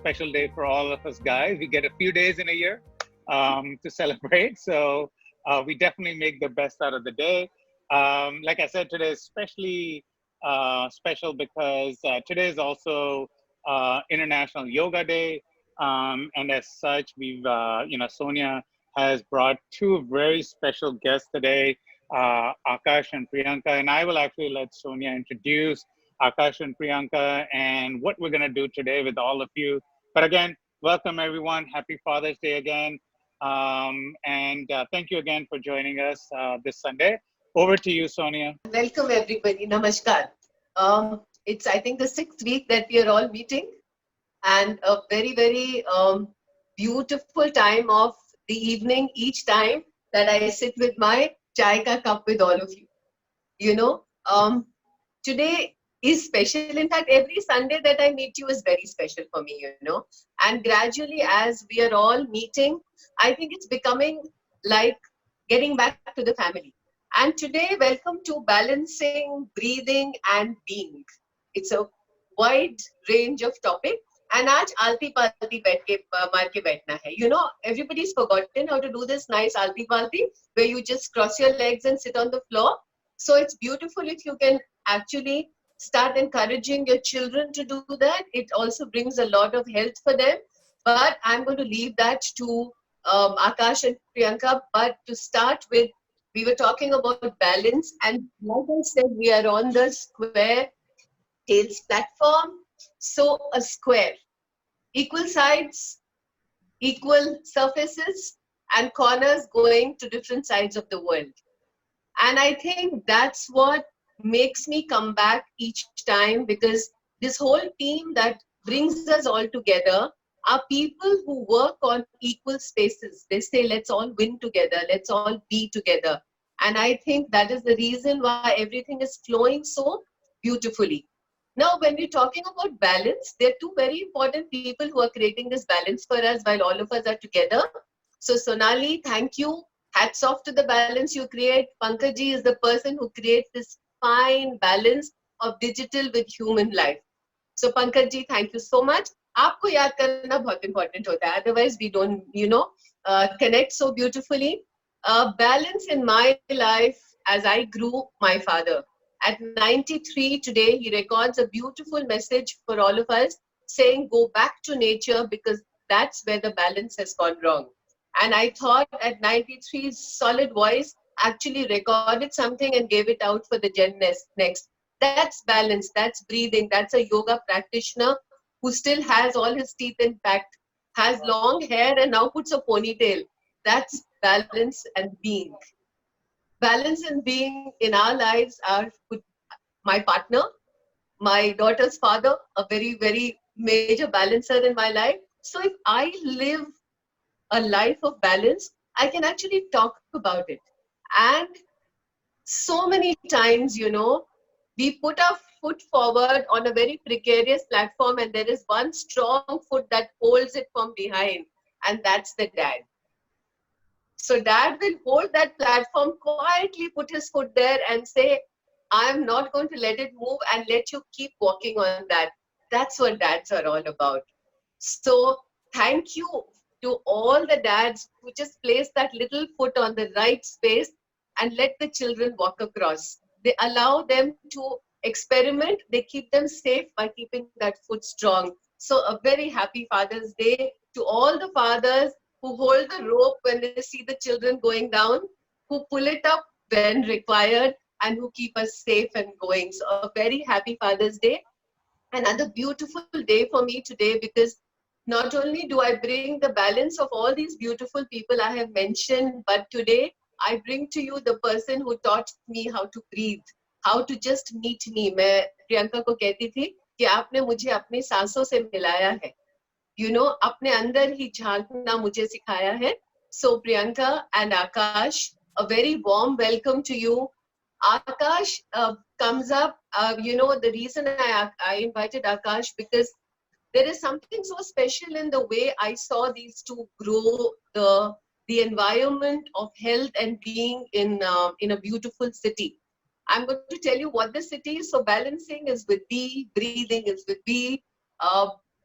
special day for all of us guys. We get a few days in a year to celebrate, so we definitely make the best out of the day. Like I said, today is especially special because today is also International Yoga Day, and as such, Sonia has brought two very special guests today, Akash and Priyanka, and I will actually let Sonia introduce Akash and Priyanka and what we're going to do today with all of you. But again, welcome everyone. Happy Father's Day again. And thank you again for joining us this Sunday. Over to you, Sonia. Welcome everybody. Namaskar. It's I think the 6th week that we are all meeting, and a very beautiful time of the evening each time that I sit with my chai ka cup with all of you. You know, today is special. In fact, every Sunday that I meet you is very special for me, you know. And gradually, as we are all meeting, I think it's becoming like getting back to the family. And today, welcome to Balancing, Breathing, and Being. It's a wide range of topic. And आज आलती पालती बैठ के मार के बैठना है. You know, everybody's forgotten how to do this nice alti palti where you just cross your legs and sit on the floor. So it's beautiful if you can actually start encouraging your children to do that. It also brings a lot of health for them. But I'm going to leave that to Akash and Priyanka. But to start with, we were talking about balance, and like I said, we are on the Square Tales platform. So a square, equal sides, equal surfaces, and corners going to different sides of the world. And I think that's what makes me come back each time, because this whole team that brings us all together are people who work on equal spaces. They say, let's all win together, let's all be together. And I think that is the reason why everything is flowing so beautifully. Now, when we're talking about balance, there are two very important people who are creating this balance for us while all of us are together. So, Sonali, thank you. Hats off to the balance you create. Pankaj is the person who creates this fine balance of digital with human life. So, Pankaj, thank you so much. आपको याद करना बहुत important होता है. Otherwise, we don't, connect so beautifully. Balance in my life as I grew my father. At 93 today, he records a beautiful message for all of us saying, go back to nature because that's where the balance has gone wrong. And I thought at 93's solid voice actually recorded something and gave it out for the Gen next. That's balance, that's breathing, that's a yoga practitioner who still has all his teeth intact, has long hair and now puts a ponytail. That's balance and being. Balance and being in our lives are my partner, my daughter's father, a very major balancer in my life. So if I live a life of balance, I can actually talk about it. And so many times, we put our foot forward on a very precarious platform, and there is one strong foot that holds it from behind, and that's the dad. So dad will hold that platform, quietly put his foot there and say, I'm not going to let it move and let you keep walking on that. That's what dads are all about. So thank you to all the dads who just place that little foot on the right space and let the children walk across. They allow them to experiment. They keep them safe by keeping that foot strong. So a very happy Father's Day to all the fathers who hold the rope when they see the children going down, who pull it up when required, and who keep us safe and going. So a very happy Father's Day. Another beautiful day for me today, because not only do I bring the balance of all these beautiful people I have mentioned, but today I bring to you the person who taught me how to breathe, how to just meet me. मैं प्रियंका को कहती थी कि आपने मुझे अपनी सांसों से मिलाया है. अपने अंदर ही झांकना मुझे सिखाया है. So Priyanka and Akash, a very warm welcome to you. Akash comes up, the reason I invited Akash, because there is something so special in the way I saw these two grow the environment of health and being in a beautiful city. I'm going to tell you what the city is. So balancing is with B, breathing is with B.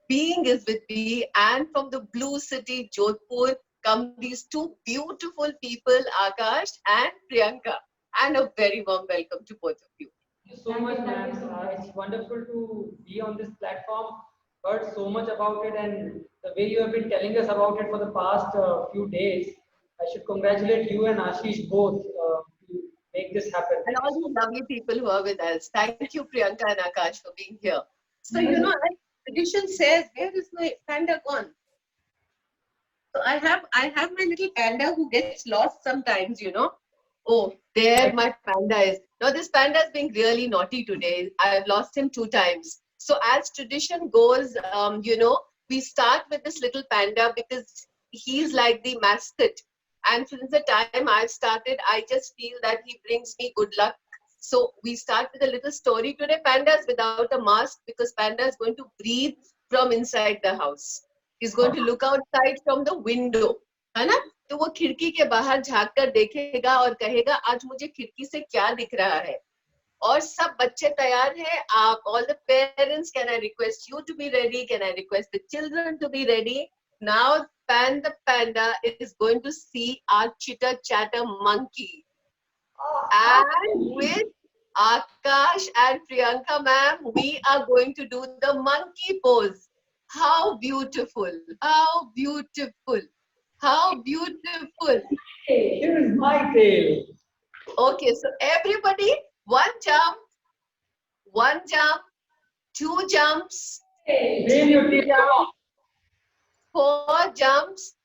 being is with me, and from the blue city, Jodhpur, come these two beautiful people, Akash and Priyanka. And a very warm welcome to both of you. Thank you so much, ma'am. It's wonderful to be on this platform. Heard so much about it, and the way you have been telling us about it for the past few days. I should congratulate you and Ashish both to make this happen. And Thank all you so the much. lovely people who are with us. Thank you, Priyanka and Akash, for being here. So, as tradition says, where is my panda gone? So I have my little panda who gets lost sometimes, Oh, there Right. my panda is. Now this panda is being really naughty today. I've lost him 2 times. So as tradition goes, we start with this little panda because he's like the mascot. And since the time I've started, I just feel that he brings me good luck. So we start with a little story today. Panda is without a mask because panda is going to breathe from inside the house. He's going to look outside from the window. है ना? तो वो खिड़की के बाहर झांक कर देखेगा और कहेगा आज मुझे खिड़की से क्या दिख रहा है और सब बच्चे तैयार हैं आप all the parents can I request you to be ready, can I request the children to be ready. Now Pan the panda is going to see our chitter chatter monkey, and with Akash and Priyanka ma'am we are going to do the monkey pose. How beautiful, how beautiful, how beautiful. Hey, here is my tail. Okay, so everybody, one jump, 2 jumps, Wave your tail. Come on. 4 jumps,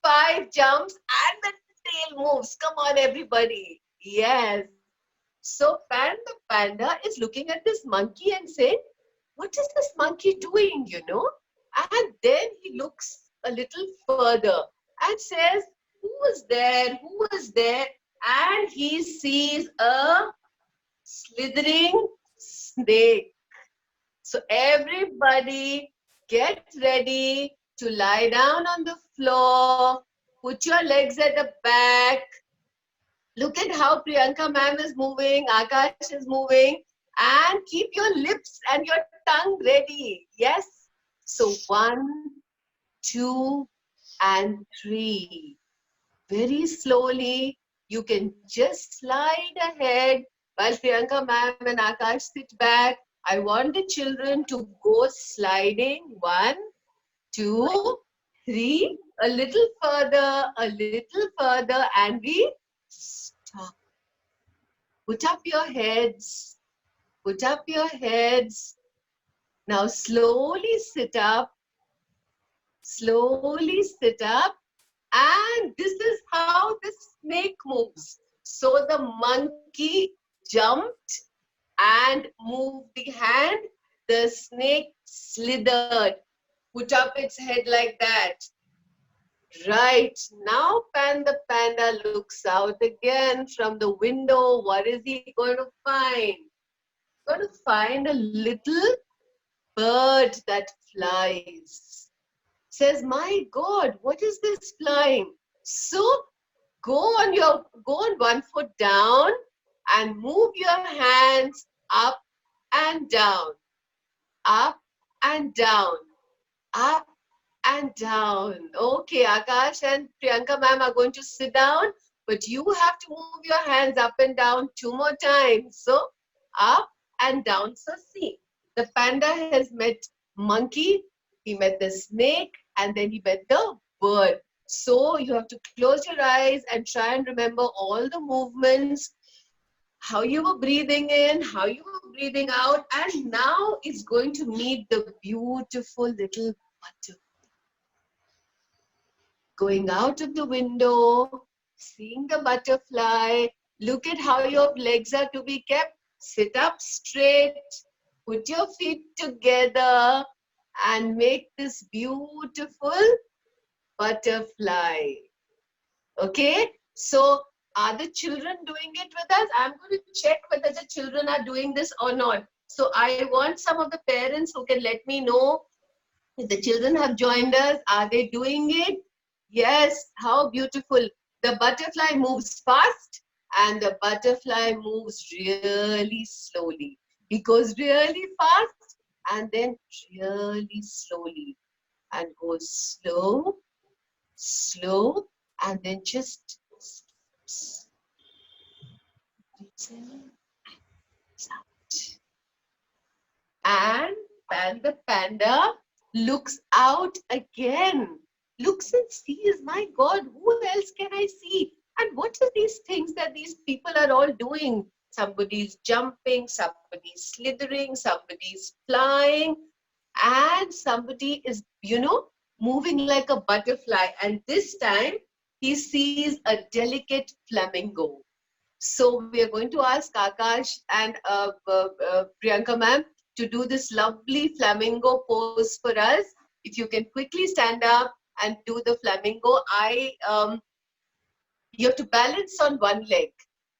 5 jumps, and the tail moves. Come on, everybody. Yes. So Pan the panda is looking at this monkey and saying, what is this monkey doing, And then he looks a little further and says, who is there? Who is there? And he sees a slithering snake. So everybody get ready to lie down on the floor, put your legs at the back. Look at how Priyanka ma'am is moving, Akash is moving, and keep your lips and your tongue ready. Yes? So 1, 2, and 3. Very slowly, you can just slide ahead while Priyanka ma'am and Akash sit back. I want the children to go sliding. 1, 2, 3, a little further, and we stop. Put up your heads. Put up your heads. Now slowly sit up. Slowly sit up. And this is how the snake moves. So the monkey jumped and moved the hand. The snake slithered, put up its head like that. Right, now Pan the panda looks out again from the window. What is he going to find? Going to find a little bird that flies. Says, my God, what is this flying? So go on 1 foot down and move your hands up and down, up and down, up and down. Okay, Akash and Priyanka ma'am are going to sit down, but you have to move your hands up and down 2 more times. So up and down. So see, the panda has met monkey, he met the snake, and then he met the bird. So you have to close your eyes and try and remember all the movements, how you were breathing in, how you were breathing out, and now it's going to meet the beautiful little butterfly. Going out of the window, seeing the butterfly. Look at how your legs are to be kept. Sit up straight, put your feet together, and make this beautiful butterfly. Okay, so are the children doing it with us? I'm going to check whether the children are doing this or not. So I want some of the parents who can let me know if the children have joined us. Are they doing it? Yes, how beautiful. The butterfly moves fast and the butterfly moves really slowly. He goes really fast and then really slowly, and go slow, slow, and then just breathes in, out. And the panda looks out again, looks and sees, my God, who else can I see? And what are these things that these people are all doing? Somebody's jumping, somebody's slithering, somebody's flying, and somebody is, moving like a butterfly. And this time he sees a delicate flamingo. So we are going to ask Akash and Priyanka ma'am to do this lovely flamingo pose for us. If you can quickly stand up and do the flamingo, you have to balance on one leg.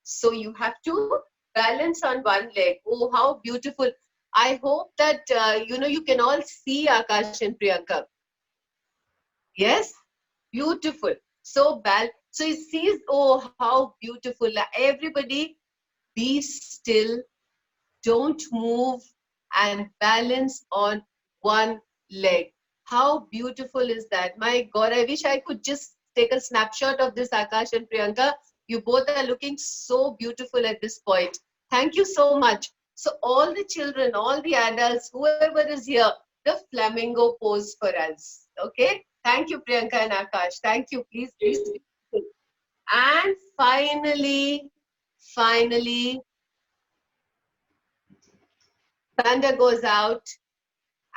So you have to balance on one leg. Oh, how beautiful. I hope that, you can all see Akash and Priyanka. Yes? Beautiful. So he sees, oh, how beautiful. Everybody be still, don't move, and balance on one leg. How beautiful is that? My God, I wish I could just take a snapshot of this, Akash and Priyanka. You both are looking so beautiful at this point. Thank you so much. So all the children, all the adults, whoever is here, the flamingo pose for us. Okay? Thank you, Priyanka and Akash. Thank you. Please, please. And finally, panda goes out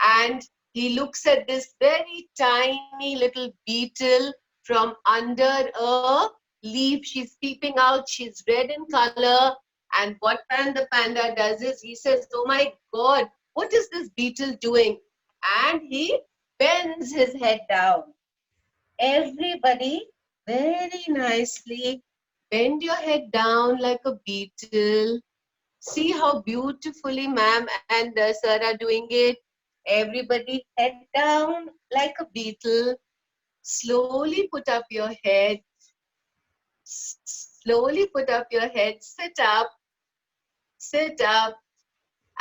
and he looks at this very tiny little beetle from under a leaf. She's peeping out. She's red in color. And what the panda does is he says, oh my God, what is this beetle doing? And he bends his head down. Everybody, very nicely, bend your head down like a beetle. See how beautifully ma'am and sir are doing it. Everybody head down like a beetle. Slowly put up your head. Slowly put up your head. Sit up. Sit up.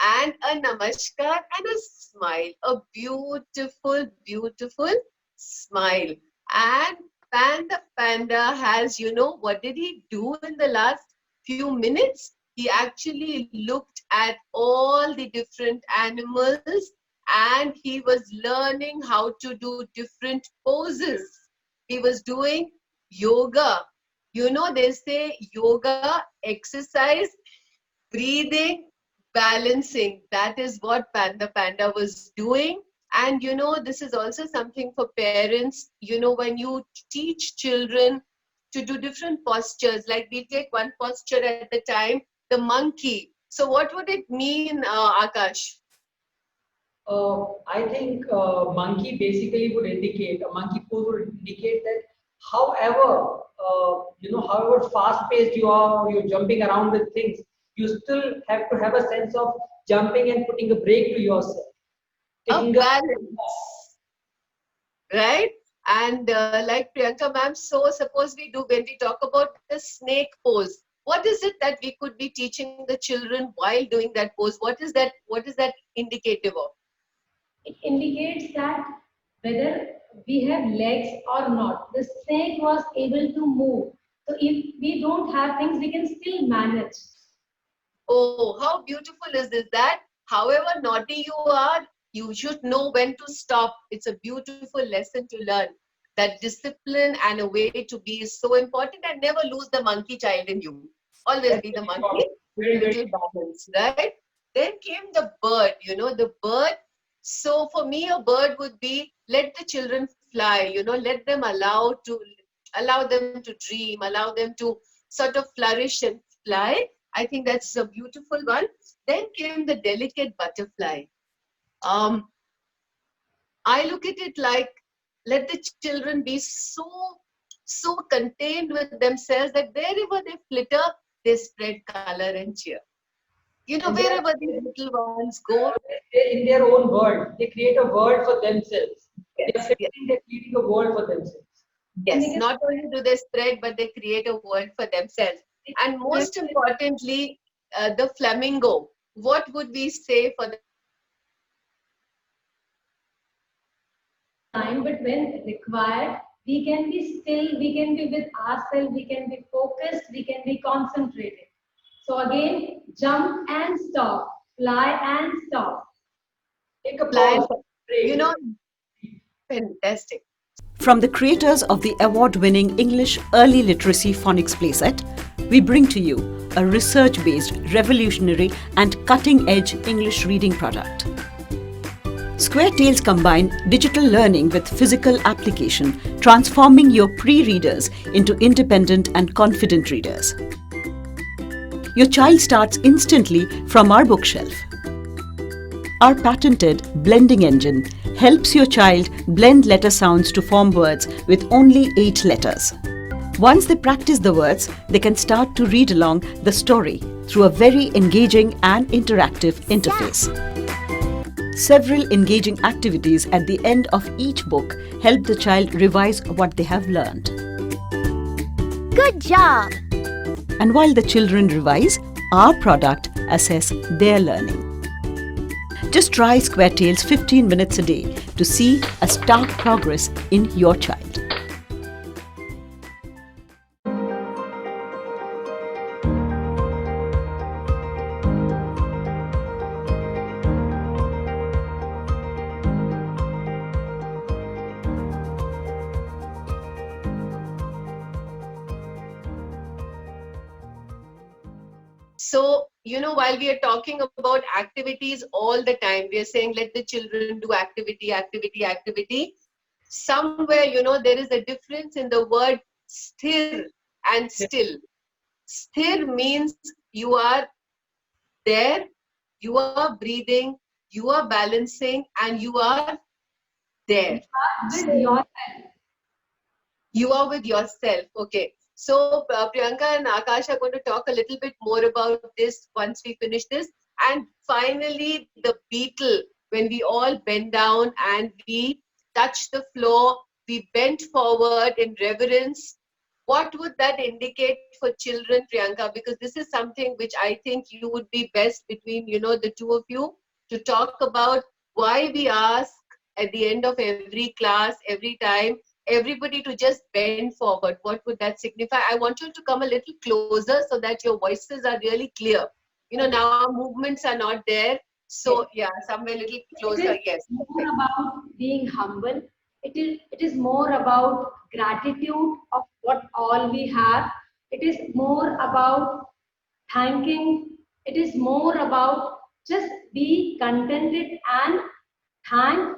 And a namaskar and a smile. A beautiful, beautiful smile. And the panda has, what did he do in the last few minutes? He actually looked at all the different animals and he was learning how to do different poses. He was doing yoga. They say yoga, exercise, breathing, balancing. That is what the panda was doing. And this is also something for parents. When you teach children to do different postures, like we take one posture at a time, the monkey. So what would it mean, Akash? I think monkey basically would indicate, a monkey pose would indicate that however fast-paced you are, or you're jumping around with things, you still have to have a sense of jumping and putting a break to yourself. A balance, right? And like Priyanka ma'am, so suppose when we talk about the snake pose, what is it that we could be teaching the children while doing that pose? What is that indicative of? It indicates that whether we have legs or not, the snake was able to move. So if we don't have things, we can still manage. Oh, how beautiful is this? That however naughty you are, you should know when to stop. It's a beautiful lesson to learn. That discipline and a way to be is so important, and never lose the monkey child in you. Always be the monkey with a little balance, right? Then came the bird, the bird. So for me, a bird would be, let the children fly, let them allow them to dream, allow them to sort of flourish and fly. I think that's a beautiful one. Then came the delicate butterfly. I look at it like, let the children be so contained with themselves that wherever they flitter, they spread color and cheer. Wherever these little ones go, in their own world, they create a world for themselves. Yes, They're creating a world for themselves. Yes, not only do they spread, but they create a world for themselves. And most importantly, the flamingo. What would we say for time, but when required, we can be still, we can be with ourselves, we can be focused, we can be concentrated. So again, jump and stop, fly and stop. Take a Plan, pause, break. fantastic. From the creators of the award-winning English Early Literacy Phonics Playset, we bring to you a research-based, revolutionary and cutting-edge English reading product. Square Tales combine digital learning with physical application, transforming your pre-readers into independent and confident readers. Your child starts instantly from our bookshelf. Our patented blending engine helps your child blend letter sounds to form words with only 8 letters. Once they practice the words, they can start to read along the story through a very engaging and interactive interface. Several engaging activities at the end of each book help the child revise what they have learned. Good job! And while the children revise, our product assess their learning. Just try Square Tales 15 minutes a day to see a stark progress in your child. So, while we are talking about activities all the time, we are saying let the children do activity, activity, activity. Somewhere, there is a difference in the word sthir and still. Sthir means you are there, you are breathing, you are balancing, and you are there. With yourself. You are with yourself. Okay. So Priyanka and Akash are going to talk a little bit more about this once we finish this. And finally, the beetle, when we all bend down and we touch the floor, we bend forward in reverence. What would that indicate for children, Priyanka? Because this is something which I think you would be best between, the two of you to talk about why we ask at the end of every class, every time, everybody to just bend forward. What would that signify? I want you to come a little closer so that your voices are really clear. Now our movements are not there. So yeah, somewhere a little closer. Yes. More about being humble. It is more about gratitude of what all we have. It is more about thanking. It is more about just be contented and thank,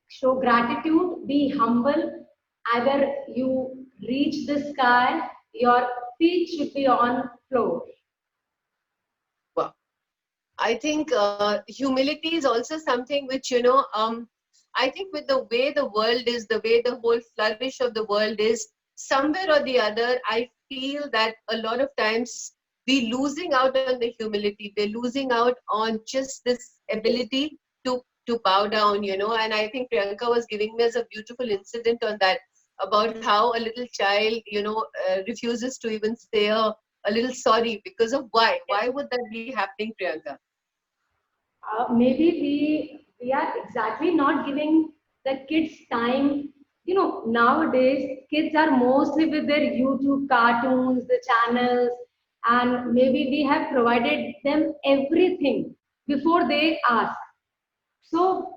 show gratitude, be humble. Either you reach the sky, your feet should be on floor. Wow. I think humility is also something which, I think with the way the world is, the way the whole flourish of the world is, somewhere or the other, I feel that a lot of times we're losing out on the humility. We're losing out on just this ability to bow down, and I think Priyanka was giving us a beautiful incident on that, about how a little child, refuses to even say a little sorry because of why? Why would that be happening, Priyanka? Maybe we are exactly not giving the kids time. Nowadays kids are mostly with their YouTube cartoons, the channels, and maybe we have provided them everything before they ask. So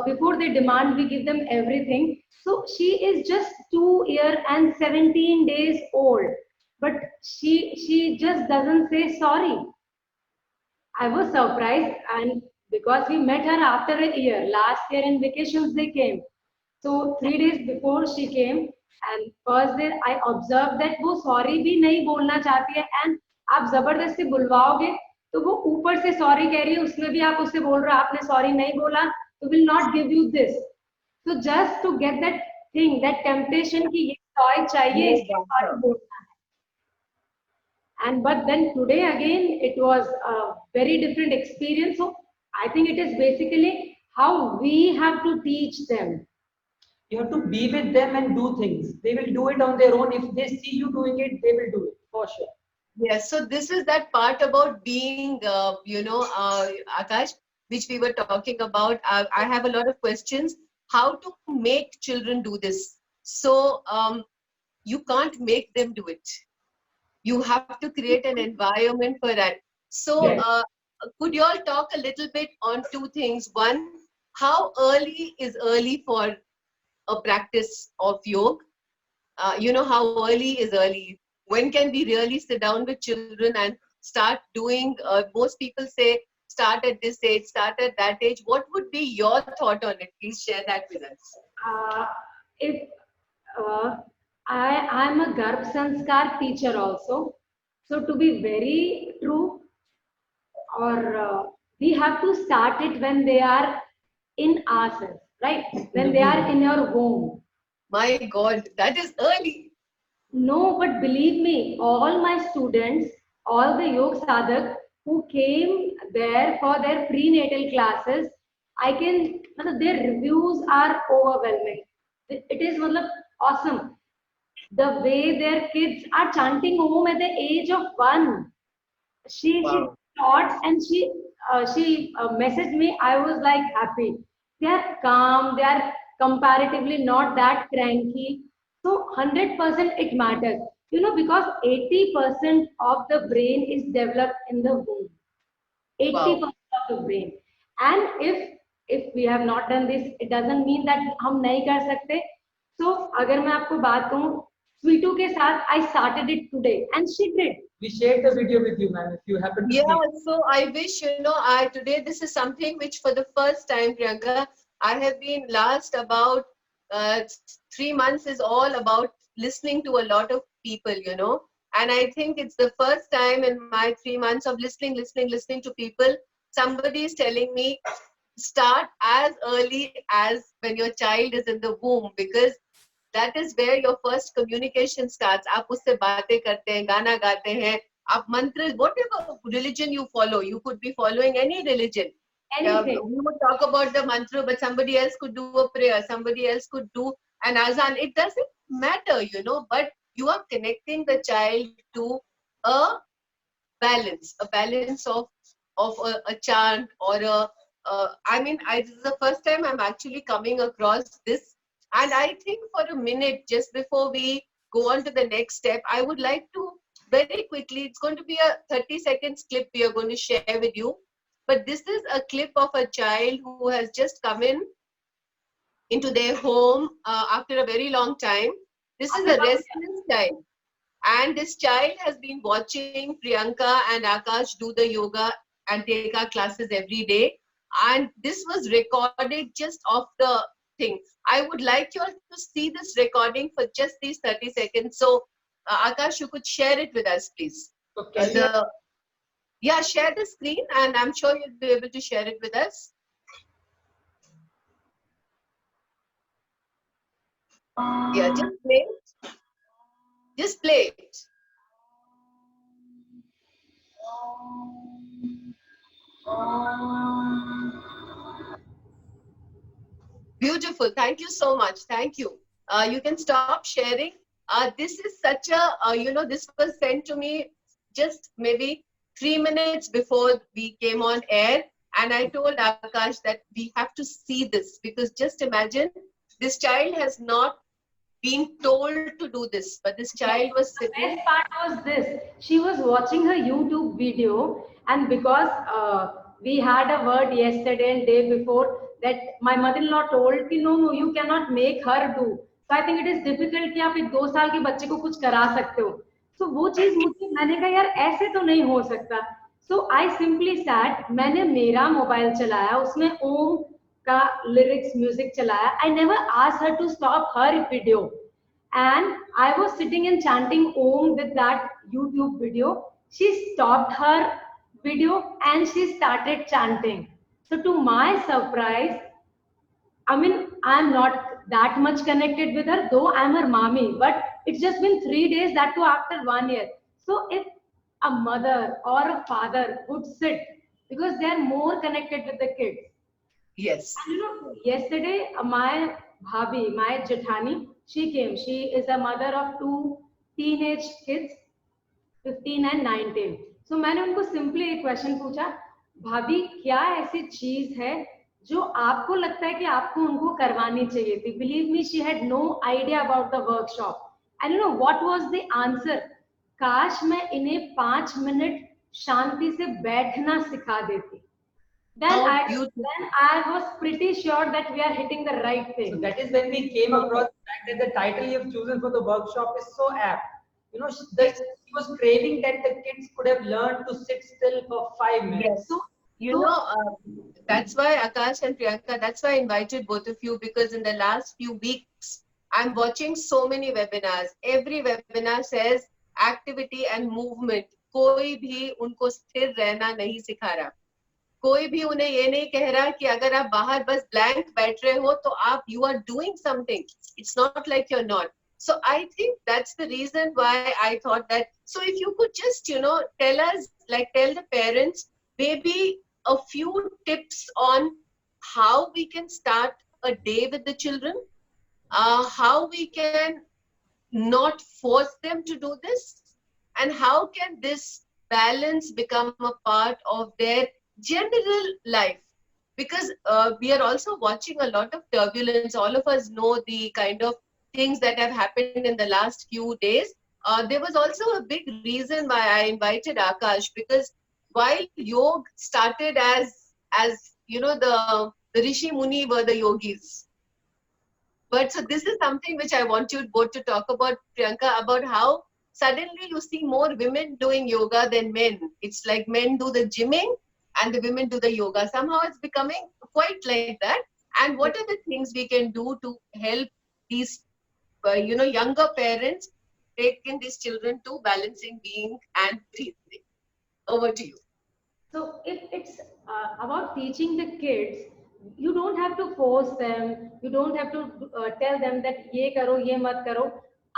before they demand, we give them everything. So she is just 2 year and 17 days old, but she just doesn't say sorry. I was surprised, and because we met her after a year, last year in vacations they came. So 3 days before she came, and first day I observed that वो sorry भी नहीं बोलना चाहती है, and आप जबरदस्ती बुलवाओगे तो वो ऊपर से sorry कह रही है, उसमें भी आप उससे बोल रहे हो आपने sorry नहीं बोला तो will not give you this. So just to get that thing, that temptation कि ये toy चाहिए इसलिए sorry बोलना. And but then today again it was a very different experience. So I think it is basically how we have to teach them. You have to be with them and do things. They will do it on their own. If they see you doing it, they will do it for sure. Yes, so this is that part about being, Akash, which we were talking about. I have a lot of questions. how to make children do this. So you can't make them do it. You have to create an environment for that. So could you all talk a little bit on two things? One, how early is early for a practice of yoga? How early is early? When can we really sit down with children and start doing? Most people say start at this age, start at that age. What would be your thought on it? Please share that with us. If I'm a Garb Sanskar teacher also, so to be very true, or we have to start it when they are in ourselves, right? When they are in your home. My God, that is early. No, but believe me, all my students, all the Yog Sadhak who came there for their prenatal classes, their reviews are overwhelming. It is awesome. The way their kids are chanting Om at the age of 1. She taught and she messaged me. I was like happy. They are calm. They are comparatively not that cranky. So 100% it matters. Because 80% of the brain is developed in the womb. 80% of the brain. And if we have not done this, it doesn't mean that हम नहीं कर सकते. So अगर मैं आपको बात कहूँ, Sweetu के साथ I started it today and she did. We shared the video with you, ma'am. If you happen to see. So I wish, today this is something which for the first time, Priyanka, I have been last about 3 months is all about listening to a lot of people, and I think it's the first time in my 3 months of listening to people, somebody is telling me, start as early as when your child is in the womb, because that is where your first communication starts. आप उससे बातें करते हैं, गाना गाते हैं, आप मंत्र, whatever religion you follow, you could be following any religion. Anything. We would talk about the mantra, but somebody else could do a prayer, somebody else could do an azan. It doesn't matter, but you are connecting the child to a balance of a chant or this is the first time I'm actually coming across this. And I think for a minute, just before we go on to the next step, I would like to very quickly, it's going to be a 30 seconds clip we are going to share with you. But this is a clip of a child who has just come into their home after a very long time. This is a restless child. And this child has been watching Priyanka and Akash do the yoga and take our classes every day. And this was recorded just off the thing. I would like you all to see this recording for just these 30 seconds. So, Akash, you could share it with us, please. Okay. Share the screen, and I'm sure you'll be able to share it with us. Just play it. Just play it. Beautiful. Thank you so much. Thank you. You can stop sharing. This is such a, this was sent to me just maybe 3 minutes before we came on air. And I told Akash that we have to see this, because just imagine, this child has not been told to do this, but this child was sitting. The best part was this. She was watching her YouTube video, and because we had a word yesterday and day before that my mother-in-law told कि no, you cannot make her do. So I think it is difficult कि आप एक 2 साल के बच्चे को कुछ करा सकते हो. So वो चीज मुझे, मैंने कहा यार ऐसे तो नहीं हो सकता. So I simply sat, मैंने मेरा मोबाइल चलाया, उसमें ओम का lyrics music चलाया. I never asked her to stop her video. And I was sitting and chanting Om with that YouTube video. She stopped her video and she started chanting. So to my surprise, I'm not that much connected with her, though I'm her mommy, but it's just been 3 days, that too after 1 year. So if a mother or a father would sit, because they are more connected with the kids. Yes. And yesterday, my bhabhi, my Jethani, she came. She is a mother of 2 teenage kids, 15 and 19. So मैंने उनको simply एक question पूछा, भाभी क्या ऐसी चीज है जो आपको लगता है कि आपको उनको करवानी चाहिए थी. Believe me, she had no idea about the workshop. And you know what was the answer? काश मैं इन्हें 5 मिनट शांति से बैठना सिखा देती. How beautiful. Then I was pretty sure that we are hitting the right So thing. that is when we came across the fact that the title you have chosen for the workshop is so apt. You know, she was craving that the kids could have learned to sit still for 5 minutes. Yes. So, you know, that's why Akash and Priyanka, that's why I invited both of you, because in the last few weeks, I'm watching so many webinars. Every webinar says activity and movement. कोई भी उनको स्थिर रहना नहीं सिखा रहा. कोई भी उन्हें ये नहीं कह रहा कि अगर आप बाहर बस ब्लैंक बैठ रहे हो तो आप you are doing something. It's not like you're not. So I think that's the reason why I thought that. So if you could just, you know, tell us, like tell the parents, maybe a few tips on how we can start a day with the children, how we can not force them to do this, and how can this balance become a part of their general life. Because we are also watching a lot of turbulence. All of us know the kind of things that have happened in the last few days. There was also a big reason why I invited Akash, because while yoga started as you know, the Rishi Muni were the yogis. But so this is something which I want you both to talk about, Priyanka, about how suddenly you see more women doing yoga than men. It's like men do the gymming and the women do the yoga. Somehow it's becoming quite like that. And what are the things we can do to help these, you know, younger parents taking these children to balancing being and breathing? Over to you. So if it's about teaching the kids, you don't have to force them. You don't have to tell them that ये करो ये मत करो.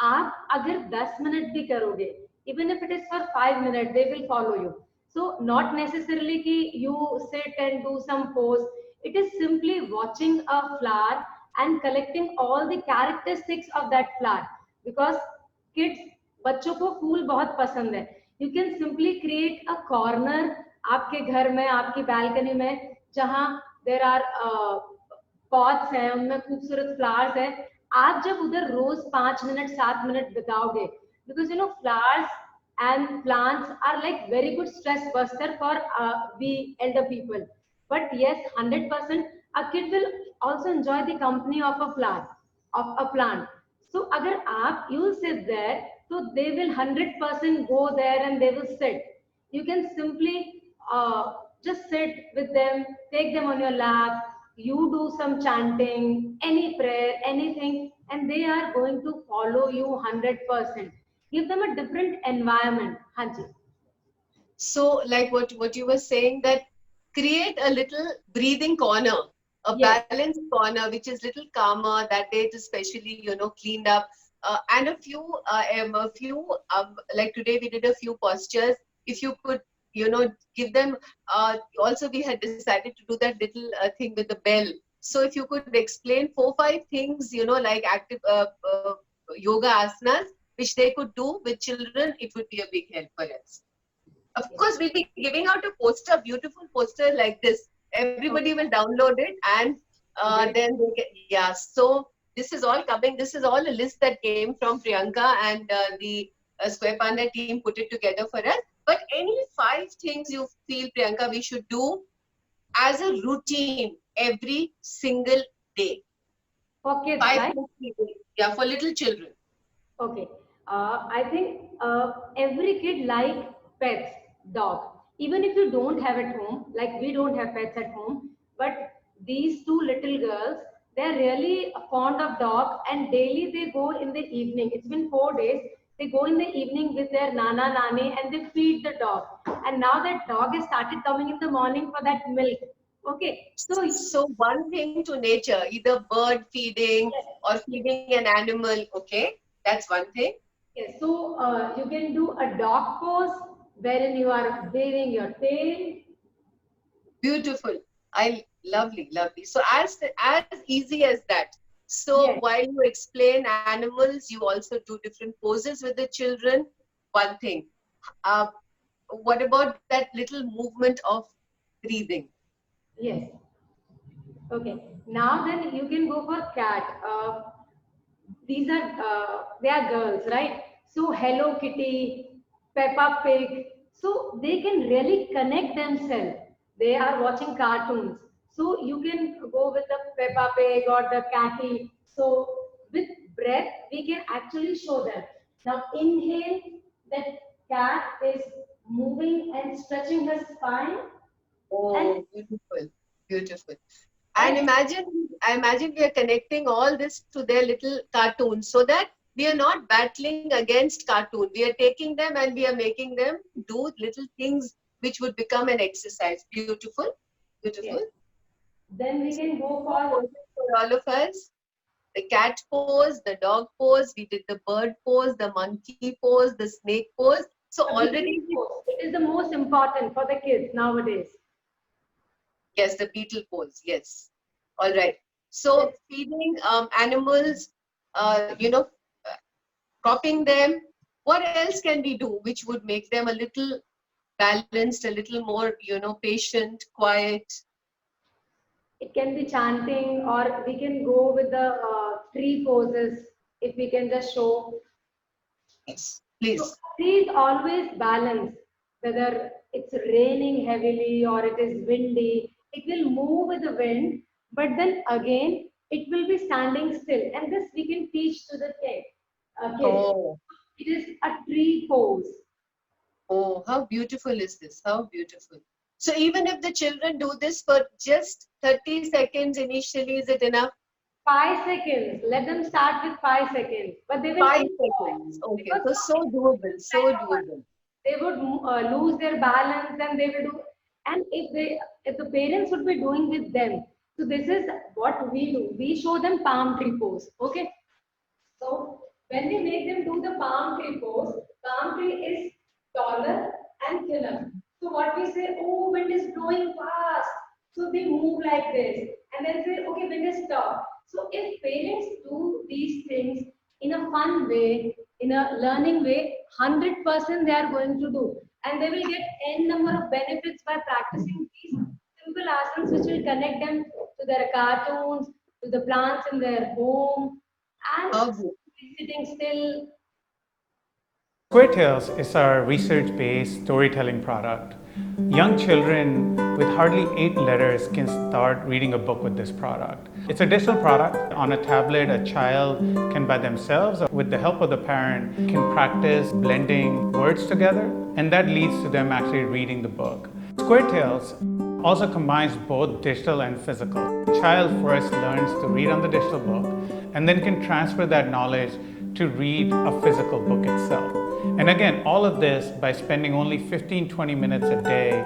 आप अगर 10 minute भी करोगे, even if it is for 5 minutes, they will follow you. So not necessarily कि you sit and do some pose. It is simply watching a flower and collecting all the characteristics of that flower. Because kids, बच्चों को फूल बहुत पसंद है. You can simply create a corner आपके घर में, आपकी बालकनी में, जहाँ there are pots हैं, उनमें खूबसूरत flowers हैं. आप जब उधर रोज 5 मिनट 7 मिनट बिताओगे, because you know flowers and plants are like very good stress buster for we elder people. But yes, 100% a kid will also enjoy the company of a flower, of a plant. So अगर आप you will sit there, so they will 100% go there and they will sit. You can simply just sit with them, take them on your lap, you do some chanting, any prayer, anything, and they are going to follow you 100%. Give them a different environment. Hanji. So like what you were saying, that create a little breathing corner, a Yes. balanced corner, which is little calmer. That day is especially, you know, cleaned up. And a few, like today we did a few postures. If you could, you know, give them, also we had decided to do that little thing with the bell. So if you could explain 4-5 things, you know, like active yoga asanas, which they could do with children, it would be a big help for us. Of course, we'll be giving out a poster, beautiful poster like this. Everybody will download it, and then they get, yeah. So this is all coming. This is all a list that came from Priyanka, and the Square Panda team put it together for us. But any 5 things you feel, Priyanka, we should do as a routine every single day? For kids, 5 right? things, yeah, for little children. Okay. I think every kid like pets, dog. Even if you don't have at home, like we don't have pets at home, but these 2 little girls, they're really fond of dog, and daily they go in the evening. It's been 4 days. They go in the evening with their nana nani and they feed the dog. And now that dog has started coming in the morning for that milk. Okay. So one thing to nature, either bird feeding or feeding an animal, okay? That's one thing. Yes, so you can do a dog pose wherein you are waving your tail. Beautiful. Lovely. So as easy as that. So Yes. while you explain animals, you also do different poses with the children. One thing. What about that little movement of breathing? Yes. Okay. Now then you can go for cat. These are they are girls, right? So Hello Kitty, Peppa Pig. So they can really connect themselves. They are watching cartoons. So you can go with the Peppa Pig or the Catty. So with breath, we can actually show them. Now inhale, that cat is moving and stretching her spine. And, Oh, beautiful, beautiful. And and I imagine we are connecting all this to their little cartoons so that we are not battling against cartoon. We are taking them and we are making them do little things which would become an exercise. Beautiful, beautiful. yes, then we can go More for poses for all of us. The cat pose, the dog pose, we did the bird pose, the monkey pose, the snake pose. So the beetle already, pose. It is the most important for the kids nowadays. yes, the beetle pose, yes. All right. So feeding animals, uh, cropping them. What else can we do which would make them a little balanced, a little more, patient, quiet? It can be chanting, or we can go with the tree poses if we can just show. Yes, So please. tree is always balanced, whether it's raining heavily or it is windy. It will move with the wind, but then again it will be standing still. And this we can teach to the kids. Oh, It is a tree pose. oh, how beautiful is this? How beautiful. So even if the children do this for just 30 seconds initially, is it enough? 5 seconds. Let them start with 5 seconds, but they will 5 enjoy seconds. Okay, because so so doable, so doable. they would lose their balance and they will do. And if the parents would be doing with them, so this is what we do. We show them palm tree pose. Okay. So when we make them do the palm tree pose, palm tree is taller and thinner. So what we say, oh, wind is blowing fast. So they move like this. And then say, okay, wind is stop. So if parents do these things in a fun way, in a learning way, 100% they are going to do. And they will get n number of benefits by practicing these simple asanas which will connect them to their cartoons, to the plants in their home, and How beautiful. sitting still. Square Tales is our research based storytelling product. Young children with hardly 8 letters can start reading a book with this product. It's a digital product. On a tablet, a child can by themselves, or with the help of the parent, can practice blending words together, and that leads to them actually reading the book. Square Tales also combines both digital and physical. The child first learns to read on the digital book and then can transfer that knowledge to read a physical book itself. And again, all of this by spending only 15-20 minutes a day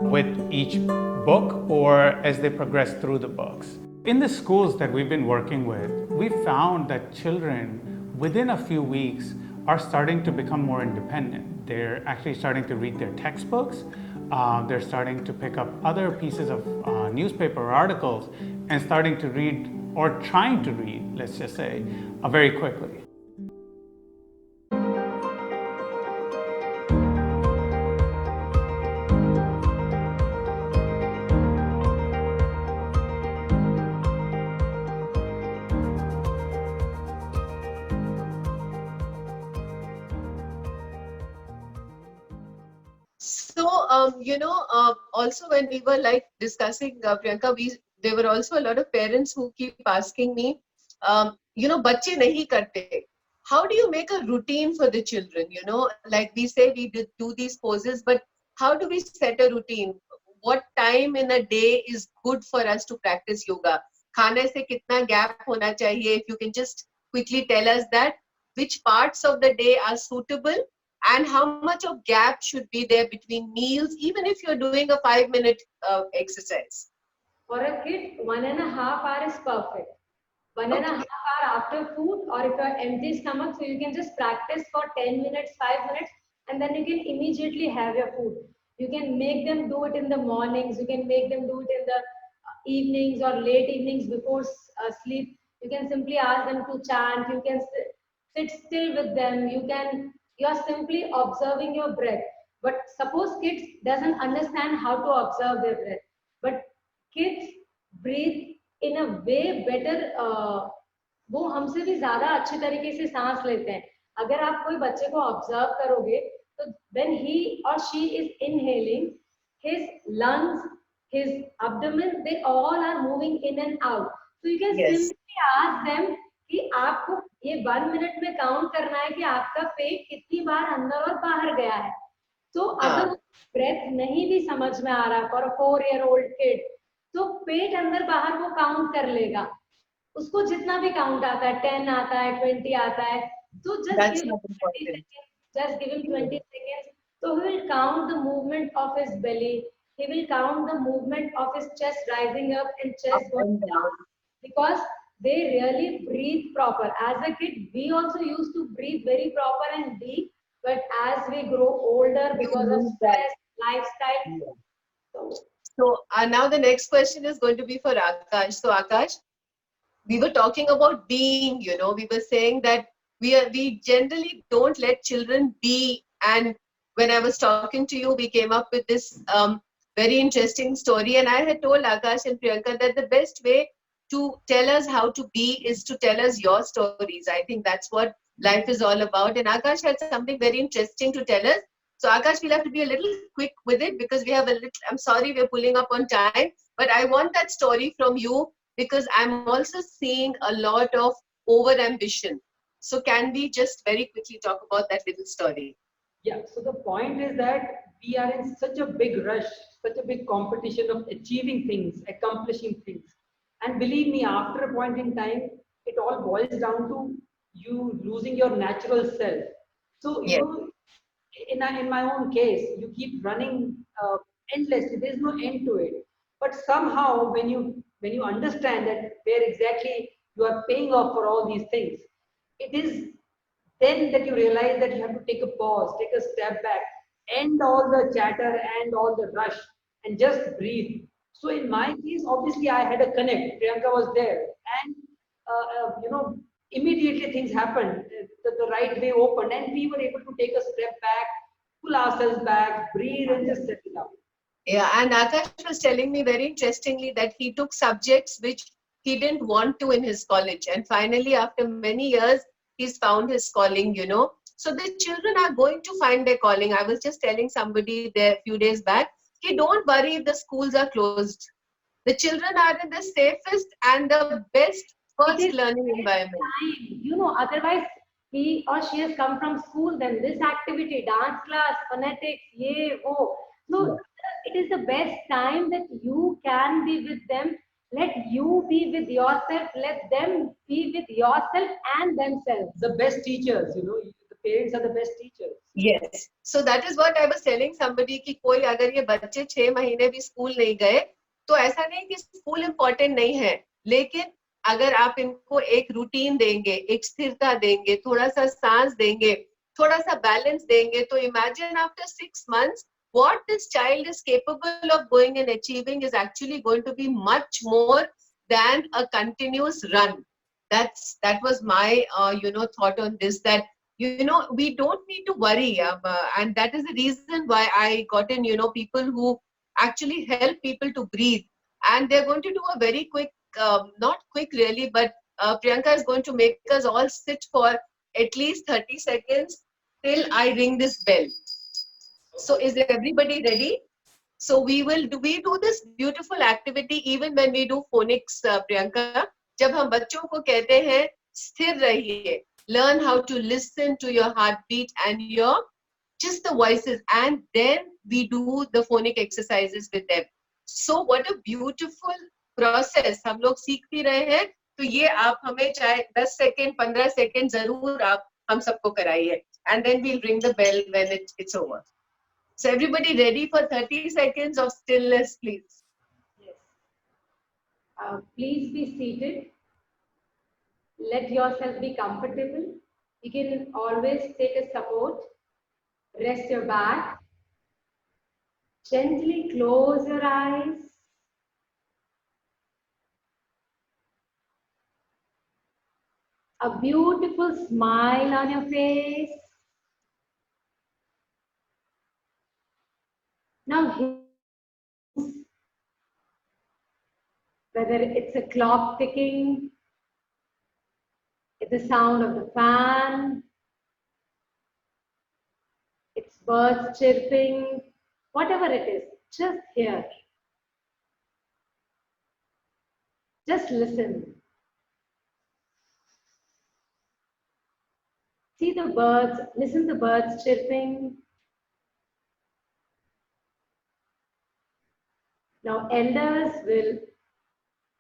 with each book or as they progress through the books. In the schools that we've been working with, we found that children within a few weeks are starting to become more independent. They're actually starting to read their textbooks. They're starting to pick up other pieces of newspaper or articles and starting to read or trying to read, let's just say, very quickly. So, also when we were like discussing, Priyanka, there were also a lot of parents who keep asking me, bacche nahi karte. How do you make a routine for the children? Like we say, we do these poses, but how do we set a routine? What time in a day is good for us to practice yoga? Khane se kitna gap hona chahiye? If you can just quickly tell us that, which parts of the day are suitable and how much of gap should be there between meals, even if you're doing a 5-minute exercise. For a kid, 1.5 hours is perfect. One and a half hour after food, or if you're empty stomach, so you can just practice for 10 minutes, 5 minutes, and then you can immediately have your food. You can make them do it in the mornings, you can make them do it in the evenings or late evenings before sleep. You can simply ask them to chant, you can sit still with them, you are simply observing your breath. But suppose kids doesn't understand how to observe their breath, but kids breathe in a way better, वो हमसे भी ज्यादा अच्छे तरीके से सांस लेते हैं. अगर आप कोई बच्चे को ऑब्जर्व करोगे तो when he or she is inhaling, his lungs, his abdomen, they all are moving in and out. So you can Yes. simply ask them कि आपको ये 1 मिनट में काउंट करना है कि आपका पेट कितनी बार अंदर और बाहर गया है. तो अगर ब्रेथ नहीं भी समझ में आ रहा फॉर 4-year-old किड, तो पेट अंदर बाहर वो काउंट कर लेगा. उसको जितना भी काउंट आता है, 10 आता है, 20 आता है, तो That's not important. just give him 20 seconds. So he will count the movement of his belly. He will count the movement of his chest rising up and chest Up going and down. Because they really breathe proper. As a kid, we also used to breathe very proper and deep. But as we grow older, because of stress, lifestyle, So now the next question is going to be for Akash. So Akash, we were talking about being, you know, we were saying that we generally don't let children be. And when I was talking to you, we came up with this very interesting story. And I had told Akash and Priyanka that the best way to tell us how to be is to tell us your stories. I think that's what life is all about. And Akash had something very interesting to tell us. So Akash, we'll have to be a little quick with it because we have a little, I'm sorry, we're pulling up on time, but I want that story from you because I'm also seeing a lot of over ambition. So can we just very quickly talk about that little story? Yeah, so the point is that we are in such a big rush, such a big competition of achieving things, accomplishing things. And believe me, after a point in time, it all boils down to you losing your natural self. So, Yes. in my own case, you keep running endlessly. There's no end to it. But somehow, when you understand that where exactly you are paying off for all these things, it is then that you realize that you have to take a pause, take a step back, end all the chatter and all the rush, and just breathe. So in my case, obviously I had a connect. Priyanka was there, and immediately things happened. The right way opened, and we were able to take a step back, pull ourselves back, breathe, and just settle down. Yeah, and Akash was telling me very interestingly that he took subjects which he didn't want to in his college. And finally, after many years, he's found his calling, you know. So the children are going to find their calling. I was just telling somebody there a few days back, hey, don't worry if the schools are closed. The children are in the safest and the best first learning environment. You know, otherwise he or she has come from school, then this activity, dance class, phonetics, ye, wo. So it is the best time that you can be with them. Let you be with yourself. Let them be with yourself and themselves. The best teachers, the parents are the best teachers. Yes. So that is what I was telling somebody कि कोई अगर ये बच्चे 6 महीने भी school नहीं गए तो ऐसा नहीं कि स्कूल इम्पोर्टेंट नहीं है, लेकिन अगर आप इनको एक रूटीन देंगे, एक स्थिरता देंगे, थोड़ा सा सांस देंगे, थोड़ा सा बैलेंस देंगे, तो imagine after 6 months what this child is capable of going and achieving is actually going to be much more than a continuous run. That was my thought on this, that we don't need to worry, and that is the reason why I got in people who actually help people to breathe, and they're going to do a very quick, not quick really, but Priyanka is going to make us all sit for at least 30 seconds till I ring this bell. So is everybody ready? So we do this beautiful activity even when we do phonics, Priyanka. जब हम बच्चों को कहते हैं स्थिर रहिए, learn how to listen to your heartbeat and your just the voices, and then we do the phonic exercises with them. So what a beautiful process हम लोग सीख भी रहे हैं. तो ये आप हमें चाहे 10 सेकंड 15 सेकंड जरूर आप हम सबको कराइए, and then we'll ring the bell when it's over. So everybody ready for 30 seconds of stillness, please. Yes. Please be seated. Let yourself be comfortable. You can always take a support. Rest your back. Gently close your eyes. A beautiful smile on your face. Now, whether it's a clock ticking, it's the sound of the fan, it's birds chirping, whatever it is, just hear. Just listen. See the birds, listen to birds chirping. Now elders will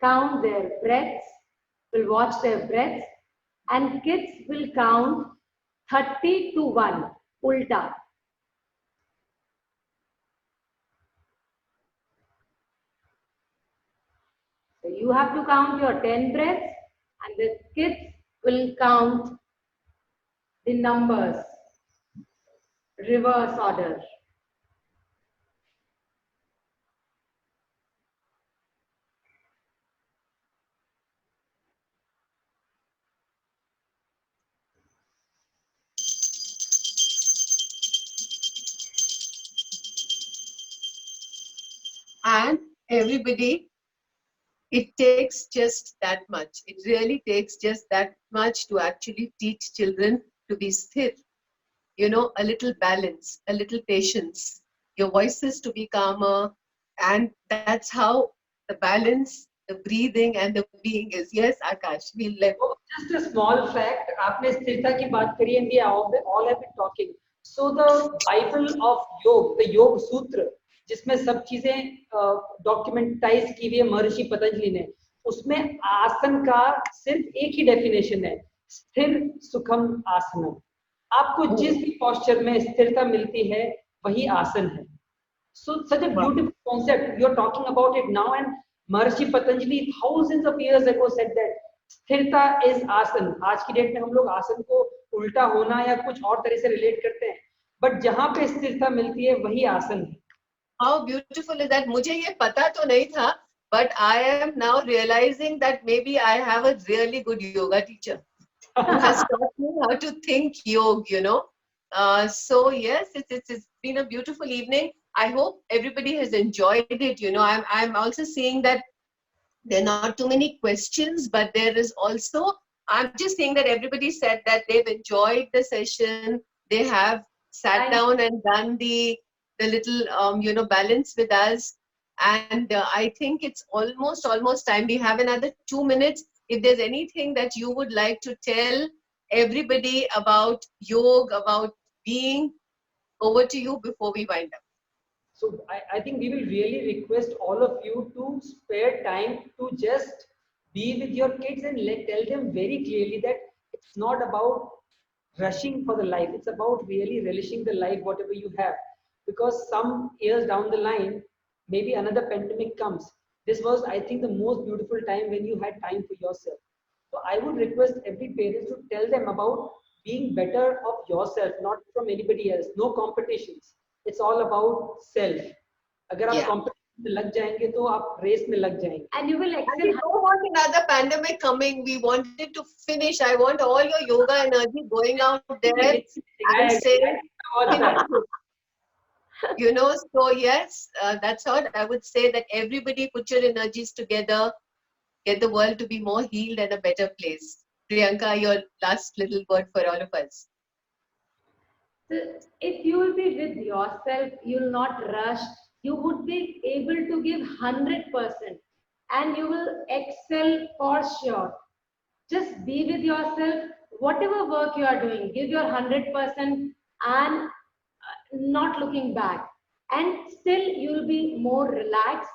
count their breaths, will watch their breaths, and kids will count 30 to 1, ulta. So you have to count your 10 breaths, and the kids will count the numbers, reverse order. And everybody, it takes just that much. It really takes just that much to actually teach children to be sthir. You know, a little balance, a little patience, your voices to be calmer. And that's how the balance, the breathing and the being is. Yes, Akash, we'll let go. Just a small fact, आपने स्थिरता की बात करी and we all have been talking. So the Bible of Yoga, the Yoga Sutra, जिसमें सब चीजें डॉक्यूमेंटाइज की हुई है महर्षि पतंजलि ने, उसमें आसन का सिर्फ एक ही डेफिनेशन है, स्थिर सुखम आसनम. आपको जिस भी पोस्चर में स्थिरता मिलती है वही आसन है. So such a beautiful concept. You are talking about it now, and Maharshi Patanjali thousands of years ago said that स्थिरता is आसन. आज की डेट में हम लोग आसन को उल्टा होना या कुछ और तरह से रिलेट करते हैं, बट जहां पे स्थिरता मिलती है वही आसन है. How beautiful is that? मुझे ये पता तो नहीं था, but I am now realizing that maybe I have a really good yoga teacher who has taught me how to think yoga, you know. So yes, it's been a beautiful evening. I hope everybody has enjoyed it. You know, I'm also seeing that there are not too many questions, but there is also, I'm just saying that everybody said that they've enjoyed the session. They have sat down and done the little you know, balance with us, and I think it's almost time. We have another 2 minutes. If there's anything that you would like to tell everybody about yoga, about being, over to you before we wind up. So I think we will really request all of you to spare time to just be with your kids and tell them very clearly that it's not about rushing for the life. It's about really relishing the life, whatever you have. Because some years down the line, maybe another pandemic comes. This was, I think, the most beautiful time when you had time for yourself. So I would request every parent to tell them about being better of yourself, not from anybody else. No competitions. It's all about self. अगर आप competition में लग जाएंगे तो आप race में लग जाएंगे. And you will And excel. we don't want another pandemic coming. We want it to finish. I want all your yoga energy going out there and saying, you know, so yes, that's what I would say, that everybody put your energies together, get the world to be more healed and a better place. Priyanka, your last little word for all of us. So if you will be with yourself, you will not rush, you would be able to give 100% and you will excel for sure. Just be with yourself, whatever work you are doing, give your 100% and not looking back, and still you will be more relaxed,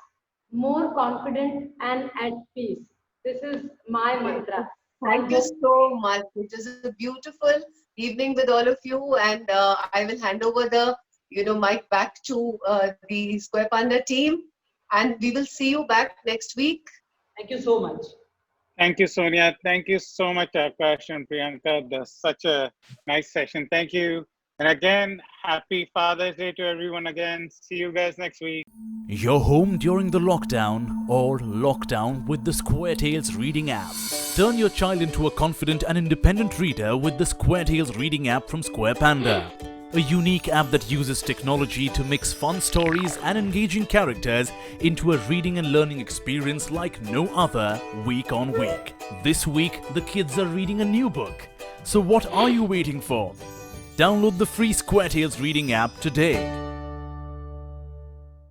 more confident and at peace. This is my mantra. Thank you so much. It was a beautiful evening with all of you, and I will hand over the mic back to the Square Panda team, and we will see you back next week. Thank you so much. Thank you, Sonia. Thank you so much, Akash and Priyanka. That's such a nice session. Thank you. And again, happy Father's Day to everyone again. See you guys next week. You're home during the lockdown or lockdown with the Square Tales Reading app. Turn your child into a confident and independent reader with the Square Tales Reading app from Square Panda. a unique app that uses technology to mix fun stories and engaging characters into a reading and learning experience like no other, week on week. This week, the kids are reading a new book. So what are you waiting for? Download the free Square Tales reading app today.